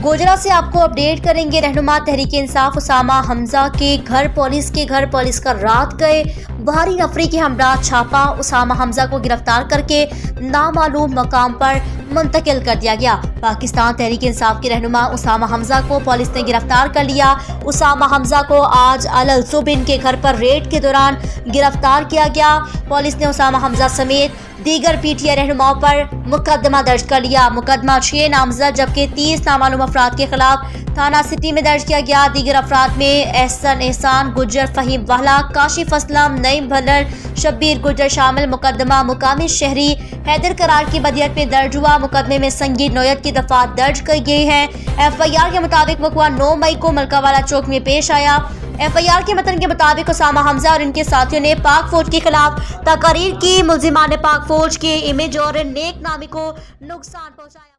गोजरा से आपको अपडेट करेंगे। रहनुमा तहरीक-ए-इंसाफ उसामा हमजा के घर पुलिस का रात गए भारी नफरी के हमरा छापा। उसामा हमजा को गिरफ्तार करके नामालूम मकाम पर मुंतकिल कर दिया गया। पाकिस्तान तहरीक-ए-इंसाफ के रहनुमा उसामा हमजा को पुलिस ने गिरफ्तार कर लिया। उसामा हमजा को आज अल-सुब इनके घर पर रेड के दौरान गिरफ्तार किया गया। पुलिस ने उसामा हमजा समेत दीगर पीटीआई रहनुमाओं पर मुकदमा दर्ज कर लिया। मुकदमा 6 नामजद जबकि 30 नामालूम अफराद के खिलाफ थाना सिटी में दर्ज किया गया। दीगर अफराद में एहसान गुज्जर, फहीम वाला, काशिफ असलम, नईम भल्लर, शब्बीर गुज्जर शामिल। मुकदमा मुकामी शहरी हैदर करार की बदियत में दर्ज हुआ। मुकदमे में संगीन नोयत की दफात दर्ज की गई है। FIR के मुताबिक वक़्वा 9 मई को मलकावाला चौक में पेश आया। FIR के मतन के मुताबिक उसामा हमजा और इनके साथियों ने पाक फौज के खिलाफ तकरीर की। मुल्जिमान ने पाक फौज के इमेज और नेक नामी को नुकसान पहुंचाया।